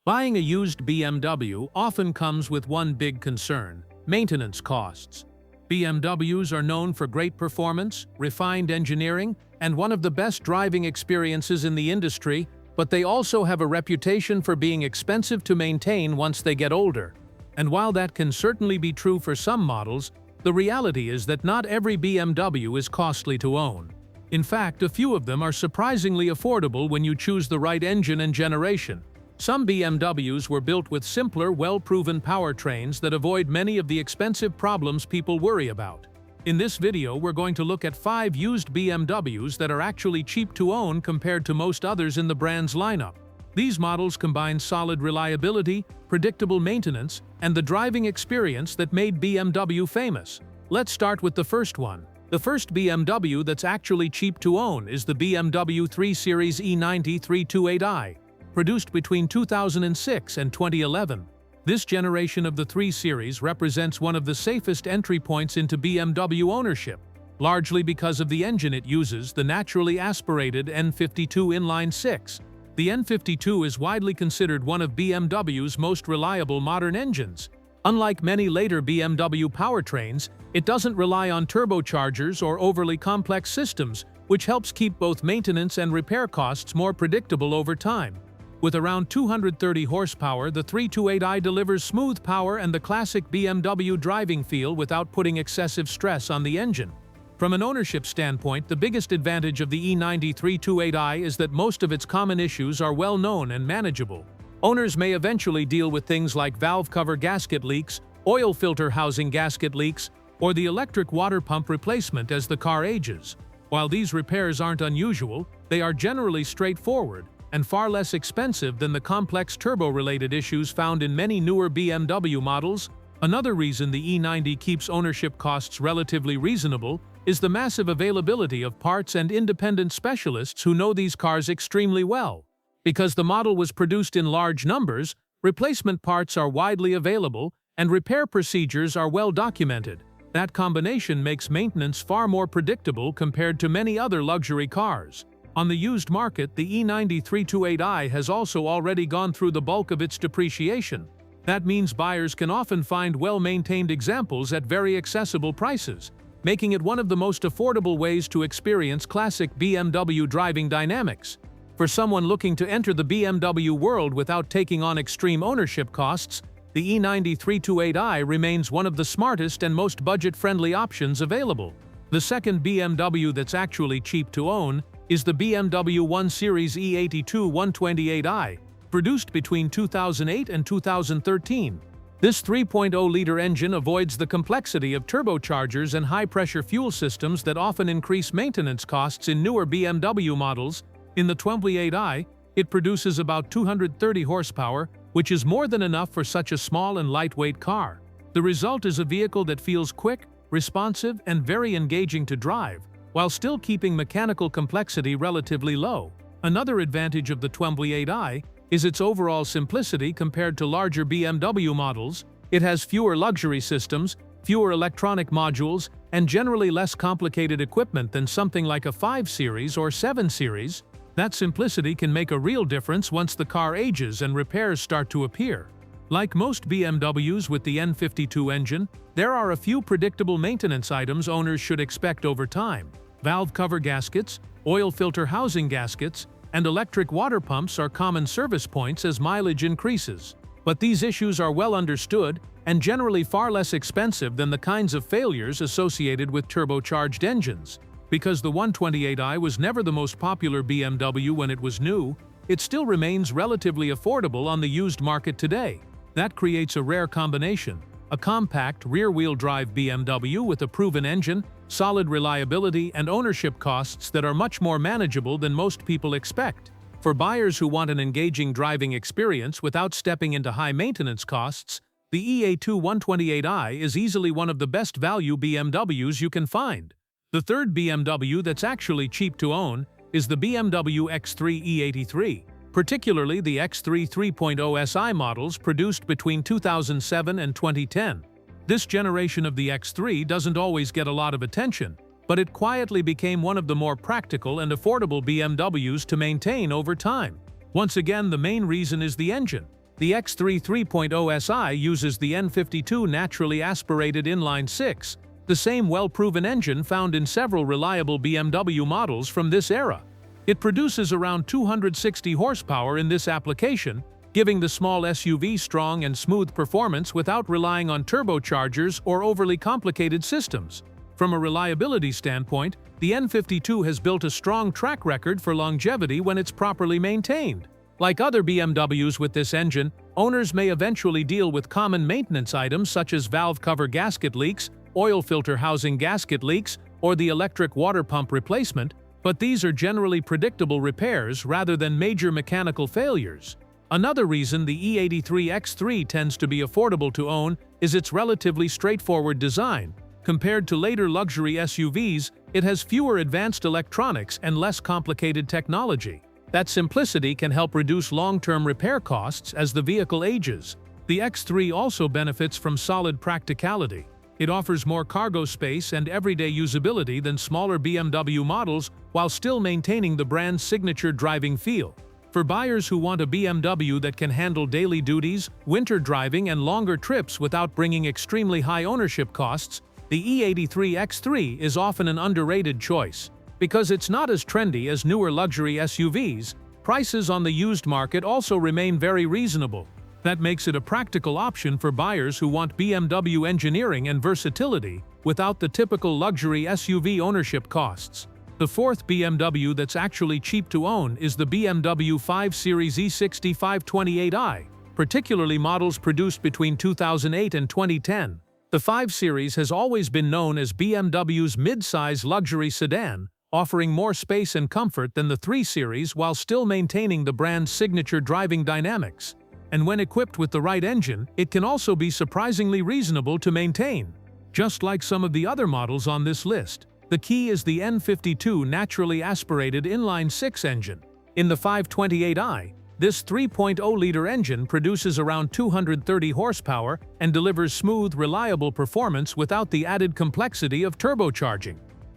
Buying a used BMW often comes with one big concern: maintenance costs. BMWs are known for great performance, refined engineering, and one of the best driving experiences in the industry, but they also have a reputation for being expensive to maintain once they get older. And while that can certainly be true for some models, the reality is that not every BMW is costly to own. In fact, a few of them are surprisingly affordable when you choose the right engine and generation. Some BMWs were built with simpler, well-proven powertrains that avoid many of the expensive problems people worry about. In this video, we're going to look at 5 used BMWs that are actually cheap to own compared to most others in the brand's lineup. These models combine solid reliability, predictable maintenance, and the driving experience that made BMW famous. Let's start with the first one. The first BMW that's actually cheap to own is the BMW 3 Series E90 328i. Produced between 2006 and 2011. This generation of the 3 Series represents one of the safest entry points into BMW ownership, largely because of the engine it uses, the naturally aspirated N52 inline-6. The N52 is widely considered one of BMW's most reliable modern engines. Unlike many later BMW powertrains, it doesn't rely on turbochargers or overly complex systems, which helps keep both maintenance and repair costs more predictable over time. With around 230 horsepower, the 328i delivers smooth power and the classic BMW driving feel without putting excessive stress on the engine. From an ownership standpoint, the biggest advantage of the E90 328i is that most of its common issues are well known and manageable. Owners may eventually deal with things like valve cover gasket leaks, oil filter housing gasket leaks, or the electric water pump replacement as the car ages. While these repairs aren't unusual, they are generally straightforward and far less expensive than the complex turbo-related issues found in many newer BMW models. Another reason the E90 keeps ownership costs relatively reasonable is the massive availability of parts and independent specialists who know these cars extremely well. Because the model was produced in large numbers, replacement parts are widely available and repair procedures are well documented. That combination makes maintenance far more predictable compared to many other luxury cars. On the used market, the E90 328i has also already gone through the bulk of its depreciation. That means buyers can often find well-maintained examples at very accessible prices, making it one of the most affordable ways to experience classic BMW driving dynamics. For someone looking to enter the BMW world without taking on extreme ownership costs, the E90 328i remains one of the smartest and most budget-friendly options available. The second BMW that's actually cheap to own is the BMW 1 Series E82 128i, produced between 2008 and 2013. This 3.0-liter engine avoids the complexity of turbochargers and high-pressure fuel systems that often increase maintenance costs in newer BMW models. In the 28i, it produces about 230 horsepower, which is more than enough for such a small and lightweight car. The result is a vehicle that feels quick, responsive, and very engaging to drive, while still keeping mechanical complexity relatively low. Another advantage of the 28i is its overall simplicity compared to larger BMW models. It has fewer luxury systems, fewer electronic modules, and generally less complicated equipment than something like a 5 Series or 7 Series. That simplicity can make a real difference once the car ages and repairs start to appear. Like most BMWs with the N52 engine, there are a few predictable maintenance items owners should expect over time. Valve cover gaskets, oil filter housing gaskets, and electric water pumps are common service points as mileage increases. But these issues are well understood and generally far less expensive than the kinds of failures associated with turbocharged engines. Because the 128i was never the most popular BMW when it was new, it still remains relatively affordable on the used market today. That creates a rare combination: a compact rear-wheel drive BMW with a proven engine, solid reliability, and ownership costs that are much more manageable than most people expect. For buyers who want an engaging driving experience without stepping into high maintenance costs, the E82 128i is easily one of the best value BMWs you can find. The third BMW that's actually cheap to own is the BMW X3 E83, particularly the X3 3.0 SI models produced between 2007 and 2010. This generation of the X3 doesn't always get a lot of attention, but it quietly became one of the more practical and affordable BMWs to maintain over time. Once again, the main reason is the engine. The X3 3.0 SI uses the N52 naturally aspirated inline-6, the same well-proven engine found in several reliable BMW models from this era. It produces around 260 horsepower in this application, giving the small SUV strong and smooth performance without relying on turbochargers or overly complicated systems. From a reliability standpoint, the N52 has built a strong track record for longevity when it's properly maintained. Like other BMWs with this engine, owners may eventually deal with common maintenance items such as valve cover gasket leaks, oil filter housing gasket leaks, or the electric water pump replacement, but these are generally predictable repairs rather than major mechanical failures. Another reason the E83 X3 tends to be affordable to own is its relatively straightforward design. Compared to later luxury SUVs, it has fewer advanced electronics and less complicated technology. That simplicity can help reduce long-term repair costs as the vehicle ages. The X3 also benefits from solid practicality. It offers more cargo space and everyday usability than smaller BMW models while still maintaining the brand's signature driving feel. For buyers who want a BMW that can handle daily duties, winter driving, and longer trips without bringing extremely high ownership costs, the E83 X3 is often an underrated choice. Because it's not as trendy as newer luxury SUVs, prices on the used market also remain very reasonable. That makes it a practical option for buyers who want BMW engineering and versatility without the typical luxury SUV ownership costs. The fourth BMW that's actually cheap to own is the BMW 5 Series E60 528i, particularly models produced between 2008 and 2010. The 5 Series has always been known as BMW's mid-size luxury sedan, offering more space and comfort than the 3 Series while still maintaining the brand's signature driving dynamics. And when equipped with the right engine, it can also be surprisingly reasonable to maintain. Just like some of the other models on this list, the key is the N52 naturally aspirated inline-6 engine. In the 528i, this 3.0-liter engine produces around 230 horsepower and delivers smooth, reliable performance without the added complexity of turbocharging.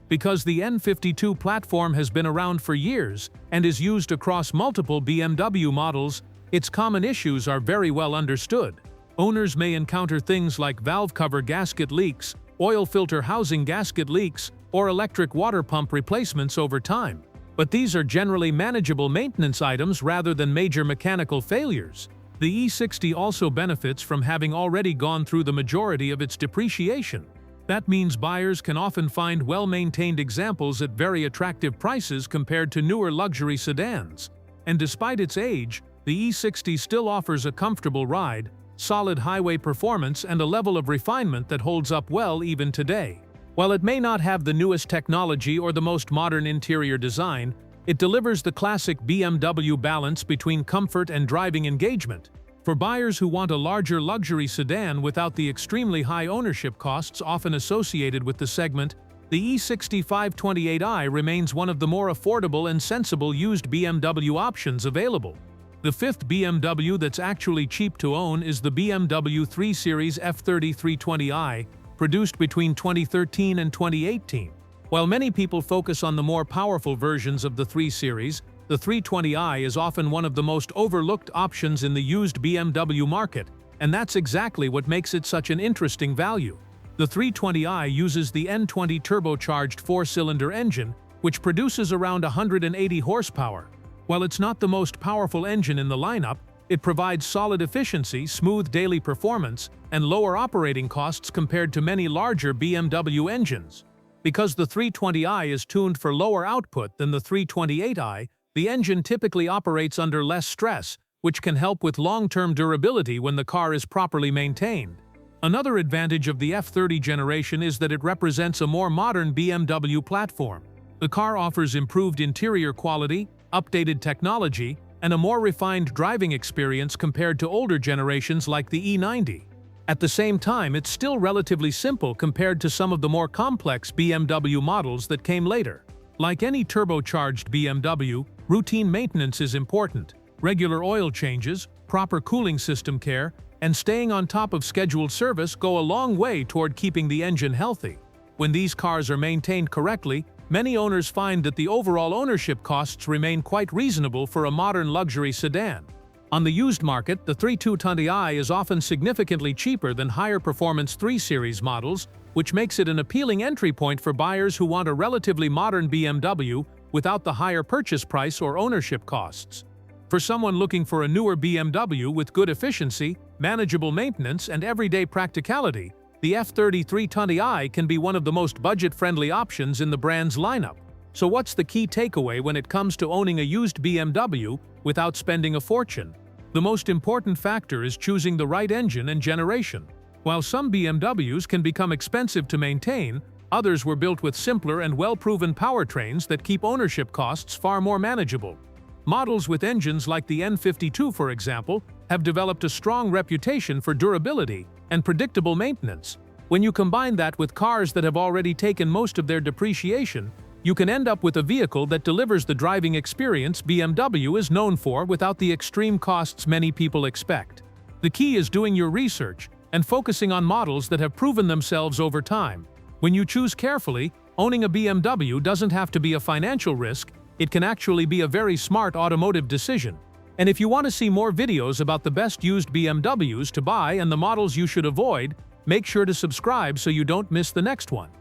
Because the N52 platform has been around for years and is used across multiple BMW models, its common issues are very well understood. Owners may encounter things like valve cover gasket leaks, oil filter housing gasket leaks, or electric water pump replacements over time. But these are generally manageable maintenance items rather than major mechanical failures. The E60 also benefits from having already gone through the majority of its depreciation. That means buyers can often find well-maintained examples at very attractive prices compared to newer luxury sedans. And despite its age, the E60 still offers a comfortable ride, solid highway performance, and a level of refinement that holds up well even today. While it may not have the newest technology or the most modern interior design, it delivers the classic BMW balance between comfort and driving engagement. For buyers who want a larger luxury sedan without the extremely high ownership costs often associated with the segment, the E60 528i remains one of the more affordable and sensible used BMW options available. The fifth BMW that's actually cheap to own is the BMW 3 Series F30 320i, produced between 2013 and 2018. While many people focus on the more powerful versions of the 3 Series, the 320i is often one of the most overlooked options in the used BMW market, and that's exactly what makes it such an interesting value. The 320i uses the N20 turbocharged 4-cylinder engine, which produces around 180 horsepower. While it's not the most powerful engine in the lineup, it provides solid efficiency, smooth daily performance, and lower operating costs compared to many larger BMW engines. Because the 320i is tuned for lower output than the 328i, the engine typically operates under less stress, which can help with long-term durability when the car is properly maintained. Another advantage of the F30 generation is that it represents a more modern BMW platform. The car offers improved interior quality, updated technology, and a more refined driving experience compared to older generations like the E90. At the same time, it's still relatively simple compared to some of the more complex BMW models that came later. Like any turbocharged BMW, routine maintenance is important. Regular oil changes, proper cooling system care, and staying on top of scheduled service go a long way toward keeping the engine healthy. When these cars are maintained correctly, many owners find that the overall ownership costs remain quite reasonable for a modern luxury sedan. On the used market, the 320i is often significantly cheaper than higher performance 3 Series models, which makes it an appealing entry point for buyers who want a relatively modern BMW without the higher purchase price or ownership costs. For someone looking for a newer BMW with good efficiency, manageable maintenance, and everyday practicality, the F30 320i can be one of the most budget-friendly options in the brand's lineup. So what's the key takeaway when it comes to owning a used BMW without spending a fortune? The most important factor is choosing the right engine and generation. While some BMWs can become expensive to maintain, others were built with simpler and well-proven powertrains that keep ownership costs far more manageable. Models with engines like the N52, for example, have developed a strong reputation for durability and predictable maintenance. When you combine that with cars that have already taken most of their depreciation, you can end up with a vehicle that delivers the driving experience BMW is known for without the extreme costs many people expect. The key is doing your research and focusing on models that have proven themselves over time. When you choose carefully, owning a BMW doesn't have to be a financial risk, it can actually be a very smart automotive decision. And if you want to see more videos about the best used BMWs to buy and the models you should avoid, make sure to subscribe so you don't miss the next one.